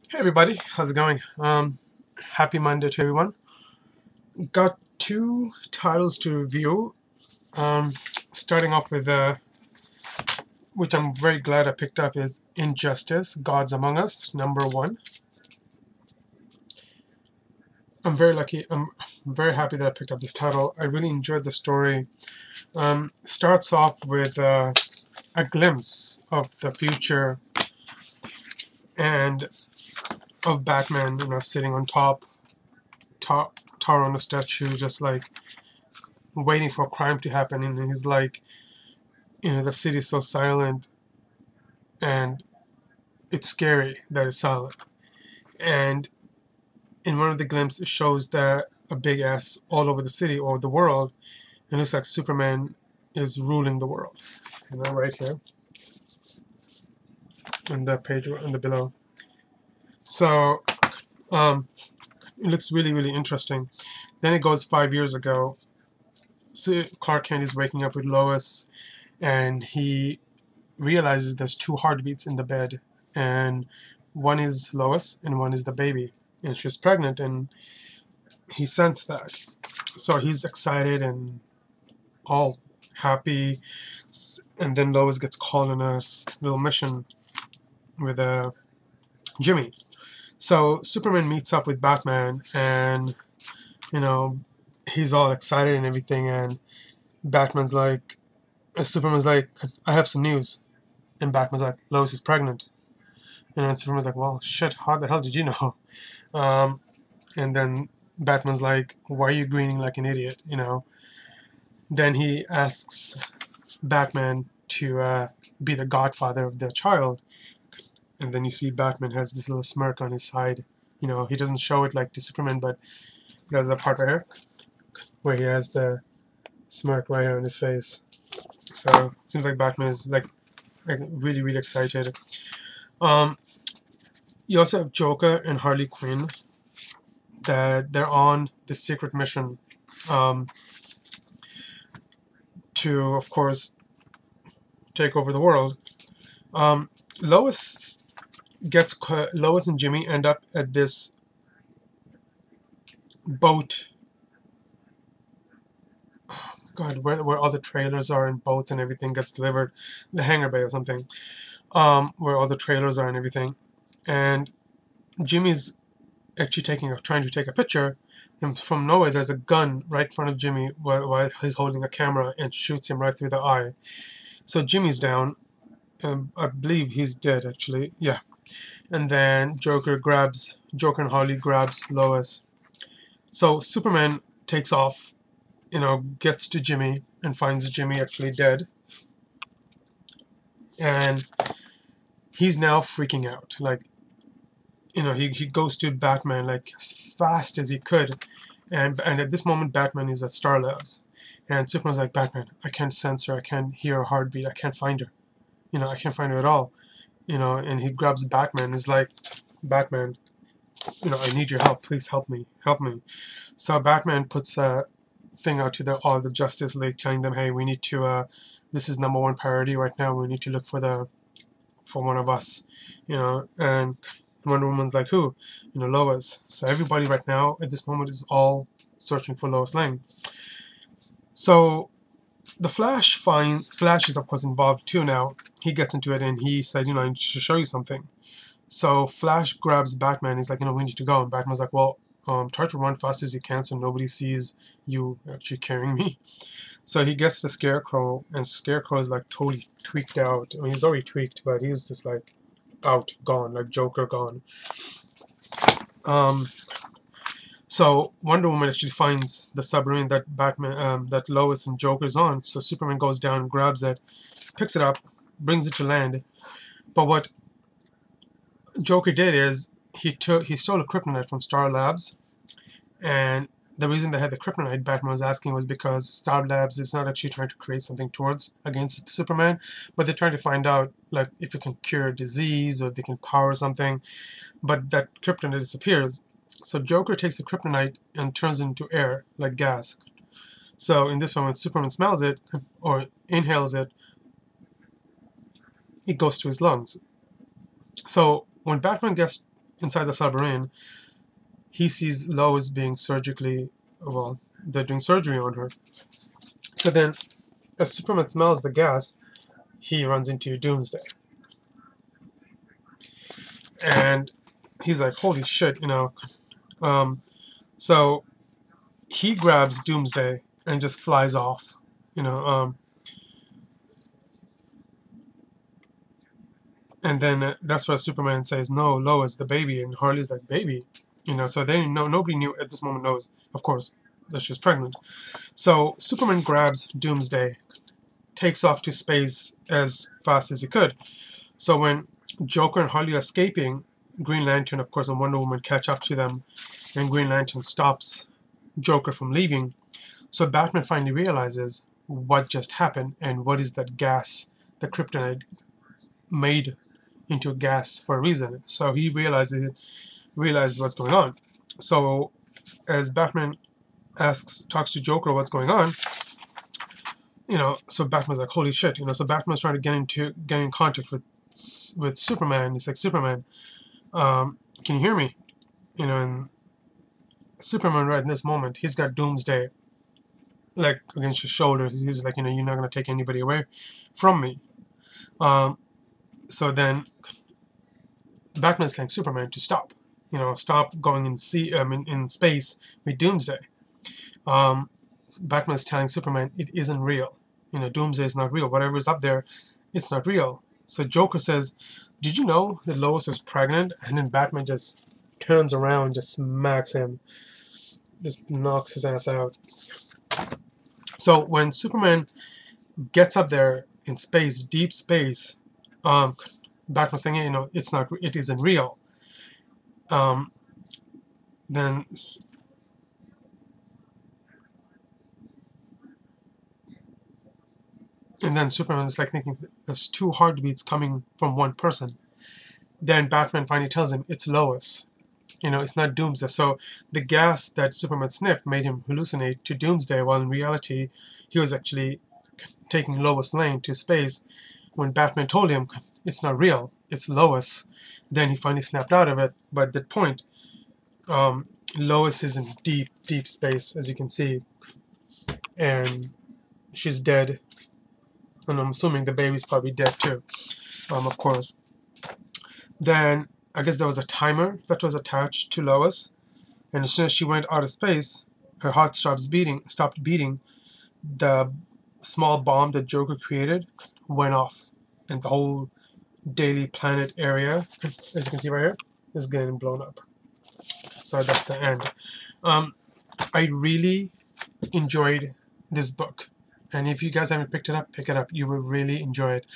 Hey everybody, how's it going? Happy Monday to everyone. Got two titles to review. Um, Starting off with which I'm very glad I picked up, is Injustice: Gods Among Us, number one. I'm very lucky. I'm very happy that I picked up this title. I really enjoyed the story. Starts off with a glimpse of the future and of Batman, sitting on tower on a statue, just like waiting for a crime to happen, and he's like, the city's so silent, and it's scary that it's silent. And in one of the glimpses, it shows that a big ass all over the city or the world, and it looks like Superman is ruling the world. Right here, on the page in the below. So it looks really, really interesting. Then it goes 5 years ago. So Clark Kent is waking up with Lois, and he realizes there's two heartbeats in the bed, and one is Lois and one is the baby, and she's pregnant, and he sensed that. So he's excited and all happy, and then Lois gets called on a little mission with Jimmy. So Superman meets up with Batman, and you know he's all excited and everything, and Batman's like, Superman's like, I have some news, and Batman's like, Lois is pregnant. And then Superman's like, well, shit, how the hell did you know? Um, and then Batman's like, why are you grinning like an idiot? Then he asks Batman to be the godfather of the child. And then you see Batman has this little smirk on his side. He doesn't show it like to Superman, but there's a part right here where he has the smirk right here on his face. So it seems like Batman is like really, really excited. Um, you also have Joker and Harley Quinn, that they're on the secret mission um, to, of course, take over the world. Um, Lois Lois and Jimmy end up at this boat. Oh, God, where all the trailers are and boats and everything gets delivered, the hangar bay or something, where all the trailers are and everything. And Jimmy's actually trying to take a picture, and from nowhere there's a gun right in front of Jimmy while he's holding a camera, and shoots him right through the eye. So Jimmy's down. I believe he's dead, actually. Yeah. And then Joker and Harley grabs Lois. So Superman takes off, gets to Jimmy and finds Jimmy actually dead. And he's now freaking out. Like, he goes to Batman like as fast as he could. And at this moment, Batman is at Star Labs. And Superman's like, Batman, I can't sense her. I can't hear her heartbeat. I can't find her. I can't find her at all. And he grabs Batman and is like, Batman, I need your help. Please help me. Help me. So Batman puts a thing out to all the Justice League, telling them, hey, we need to, this is number one priority right now. We need to look for one of us, and Wonder Woman's like, who? Lois. So everybody right now at this moment is all searching for Lois Lane. So the Flash is of course involved too now. He gets into it and he said, I need to show you something. So Flash grabs Batman. He's like, we need to go. And Batman's like, well, try to run fast as you can so nobody sees you actually carrying me. So he gets the Scarecrow, and Scarecrow is like totally tweaked out. I mean, he's already tweaked, but he's just like out, gone, like Joker gone. Um, so Wonder Woman actually finds the submarine that that Lois and Joker is on. So Superman goes down, grabs it, picks it up, brings it to land. But what Joker did is he stole a kryptonite from Star Labs, and the reason they had the kryptonite, Batman was asking, was because Star Labs is not actually trying to create something against Superman, but they're trying to find out like if it can cure a disease or if they can power something. But that kryptonite disappears. So Joker takes the kryptonite and turns it into air, like gas. So in this one, when Superman smells it or inhales it, it goes to his lungs. So when Batman gets inside the submarine, he sees Lois being surgically, well, they're doing surgery on her. So then, as Superman smells the gas, he runs into Doomsday. And he's like, holy shit, you know. So he grabs Doomsday and just flies off, you know. And then that's where Superman says, no, Lois, the baby. And Harley's like, baby? You know, so they know, nobody knew at this moment knows, of course, that she's pregnant. So Superman grabs Doomsday, takes off to space as fast as he could. So when Joker and Harley are escaping, Green Lantern, of course, and Wonder Woman catch up to them, and Green Lantern stops Joker from leaving. So Batman finally realizes what just happened and what is that gas, the kryptonite, made into a gas for a reason. So he realizes what's going on. So as Batman talks to Joker what's going on, you know, so Batman's like, holy shit, you know, so Batman's trying to get in contact with Superman. He's like, Superman, can you hear me? You know, and Superman right in this moment, he's got Doomsday like against his shoulder. He's like, you know, you're not gonna take anybody away from me. So then Batman's telling Superman to stop. You know, stop going in space with Doomsday. Batman's telling Superman it isn't real. You know, Doomsday is not real. Whatever is up there, it's not real. So Joker says, did you know that Lois was pregnant? And then Batman just turns around, just smacks him, just knocks his ass out. So when Superman gets up there in space, deep space, Batman's saying, you know, it isn't real. Then Superman is like thinking there's two heartbeats coming from one person. Then Batman finally tells him it's Lois. You know, it's not Doomsday. So the gas that Superman sniffed made him hallucinate to Doomsday, while in reality he was actually taking Lois Lane to space. When Batman told him it's not real, it's Lois, then he finally snapped out of it. But at that point, Lois is in deep, deep space, as you can see, and she's dead. And I'm assuming the baby's probably dead too, of course. Then I guess there was a timer that was attached to Lois, and as soon as she went out of space, her heart stopped beating. The small bomb that Joker created went off, and the whole Daily Planet area, as you can see right here, is getting blown up. So that's the end. I really enjoyed this book. And if you guys haven't picked it up, pick it up. You will really enjoy it.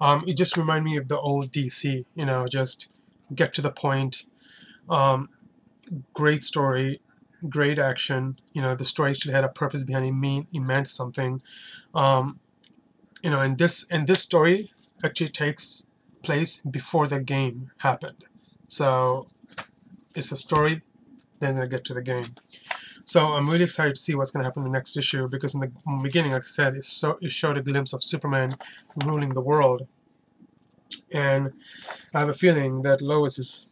It just reminded me of the old DC, you know, just get to the point. Great story, great action. You know, the story actually had a purpose behind it. It meant something. You know, and this story actually takes place before the game happened. So it's a story, then I get to the game. So I'm really excited to see what's going to happen in the next issue, because in the beginning, like I said, it showed a glimpse of Superman ruling the world. And I have a feeling that Lois is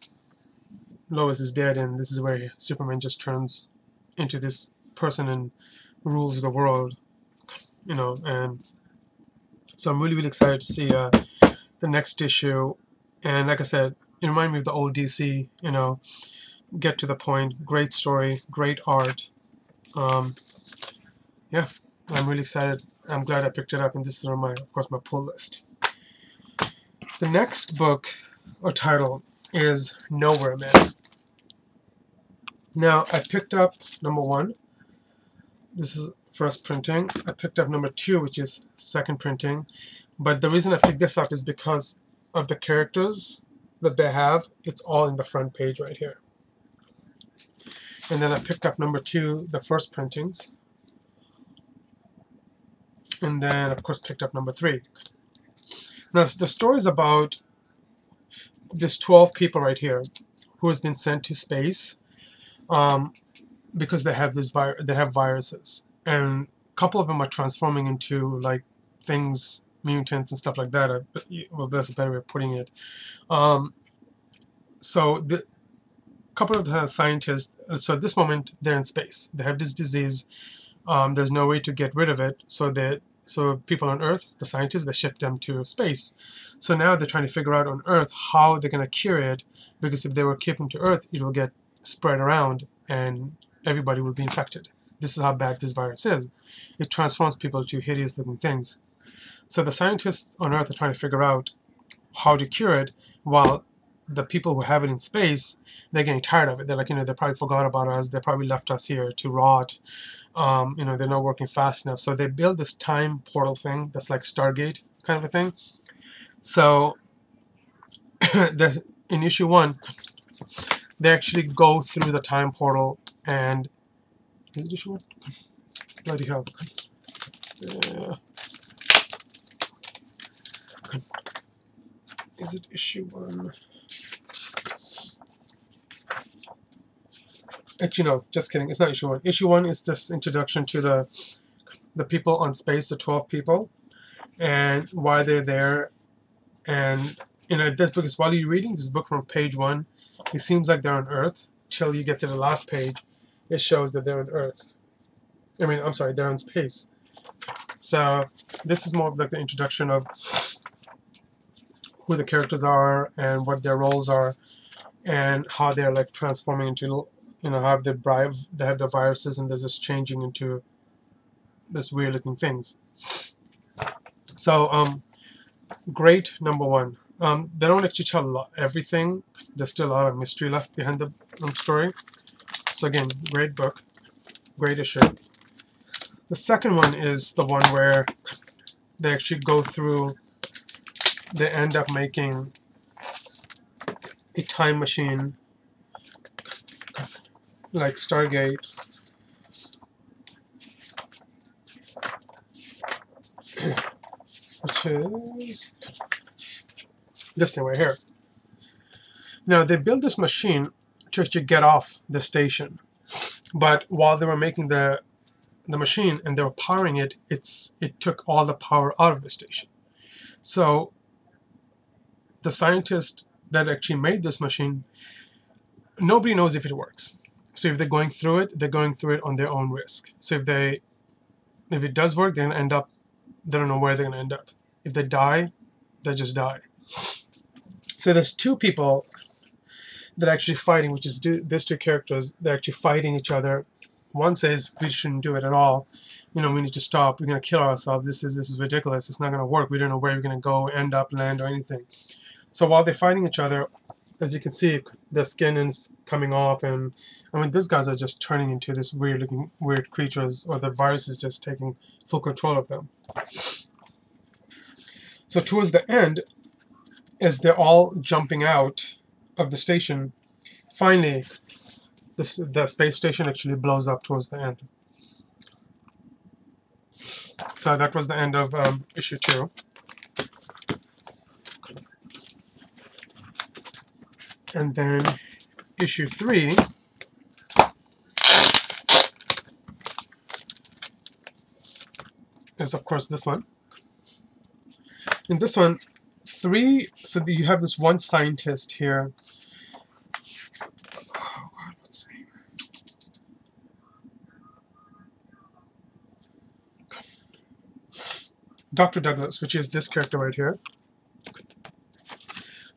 dead, and this is where Superman just turns into this person and rules the world, you know. And so I'm really, really excited to see the next issue. And like I said, it reminded me of the old DC, you know, get to the point, great story, great art. Yeah, I'm really excited. I'm glad I picked it up, and this is on of course, my pull list. The next book or title is Nowhere Man. Now, I picked up number 1. This is first printing. I picked up number 2, which is second printing. But the reason I picked this up is because of the characters that they have. It's all in the front page right here. And then I picked up number 2, the first printings. And then, of course, picked up number 3. Now, the story is about this 12 people right here who has been sent to space because they have viruses, and a couple of them are transforming into like things, mutants and stuff like that. Well, that's a better way of putting it. So couple of the scientists, so at this moment they're in space. They have this disease. There's no way to get rid of it. So people on Earth, the scientists, they ship them to space. So now they're trying to figure out on Earth how they're going to cure it, because if they were kept to Earth, it will get spread around and everybody will be infected. This is how bad this virus is. It transforms people to hideous looking things. So the scientists on Earth are trying to figure out how to cure it, while the people who have it in space, they're getting tired of it. They're like, they probably forgot about us. They probably left us here to rot. They're not working fast enough. So they build this time portal thing that's like Stargate kind of a thing. So in issue 1, they actually go through the time portal and... Is it issue 1? Bloody hell. Is it issue 1? Actually, no, just kidding. It's not issue 1. Issue 1 is this introduction to the people on space, the 12 people, and why they're there. And this book is, while you're reading this book from page 1, it seems like they're on Earth till you get to the last page. It shows that they're on Earth. I'm sorry, they're in space. So this is more of like the introduction of who the characters are and what their roles are, and how they're like transforming into, how they have the viruses, and they're just changing into this weird looking things. So great number 1. They don't actually tell everything. There's still a lot of mystery left behind the story. So again, great book, great issue. The second one is the one where they actually go through, they end up making a time machine like Stargate, which is this thing right here. Now they built this machine to actually get off the station, but while they were making the machine and they were powering it, it took all the power out of the station. So the scientist that actually made this machine, nobody knows if it works. So if they're going through it, they're going through it on their own risk. So if it does work, they're gonna end up, they don't know where they're gonna end up. If they die, they just die. So there's 2 people that are actually fighting, which is these 2 characters. They're actually fighting each other. One says we shouldn't do it at all. We need to stop. We're gonna kill ourselves. This is ridiculous. It's not gonna work. We don't know where we're gonna go, end up, land, or anything. So while they're fighting each other, as you can see, their skin is coming off, and these guys are just turning into this weird creatures, or the virus is just taking full control of them. So towards the end, as they're all jumping out of the station, finally the space station actually blows up towards the end. So that was the end of issue 2. And then issue 3 is, of course, this one. In this one, 3, so you have this one scientist here. Oh God, what's his name? Dr. Douglas, which is this character right here.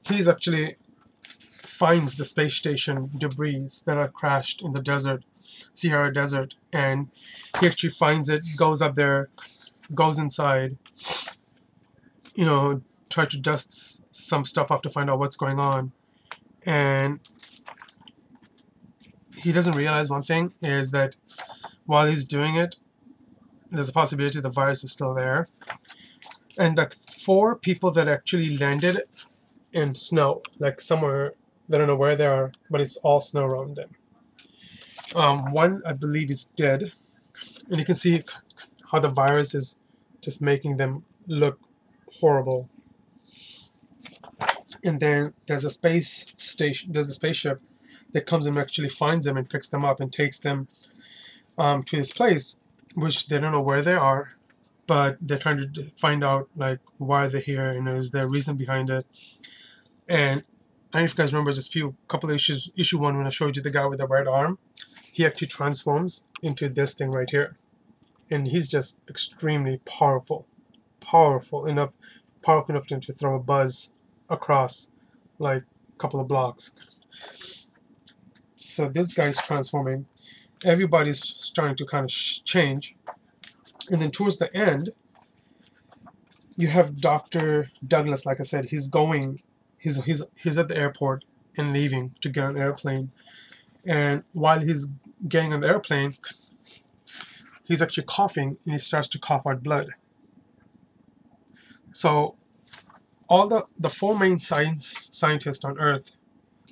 He's actually finds the space station debris that are crashed in the desert, Sahara Desert, and he actually finds it, goes up there, goes inside, try to dust some stuff off to find out what's going on. And he doesn't realize one thing is that while he's doing it, there's a possibility the virus is still there. And the 4 people that actually landed in snow, like somewhere, they don't know where they are, but it's all snow around them. One, I believe, is dead, and you can see how the virus is just making them look horrible. And then there's a space station, there's a spaceship that comes and actually finds them and picks them up and takes them to this place, which they don't know where they are, but they're trying to find out like why they're here, is there a reason behind it. And don't know if you guys remember just couple of issue 1 when I showed you the guy with the right arm. He actually transforms into this thing right here, and he's just extremely powerful enough to throw a Buzz across like a couple of blocks. So this guy's transforming. Everybody's starting to kind of change, and then towards the end, you have Dr. Douglas. Like I said, he's at the airport and leaving to get on an airplane. And while he's getting on the airplane, he's actually coughing, and he starts to cough out blood. So all the 4 main scientists on Earth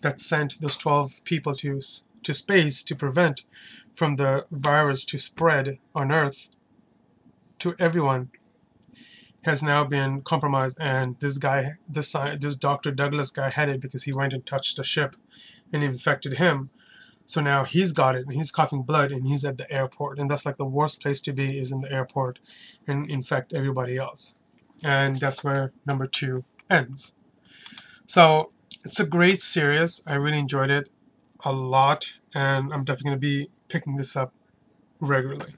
that sent those 12 people to space to prevent from the virus to spread on Earth to everyone has now been compromised, and this Dr. Douglas guy had it because he went and touched the ship and infected him. So now he's got it, and he's coughing blood, and he's at the airport, and that's like the worst place to be, is in the airport and infect everybody else. And that's where number 2 ends. So it's a great series. I really enjoyed it a lot, and I'm definitely going to be picking this up regularly.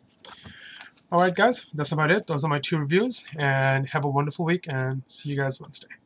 Alright guys, that's about it. Those are my 2 reviews, and have a wonderful week, and see you guys Wednesday.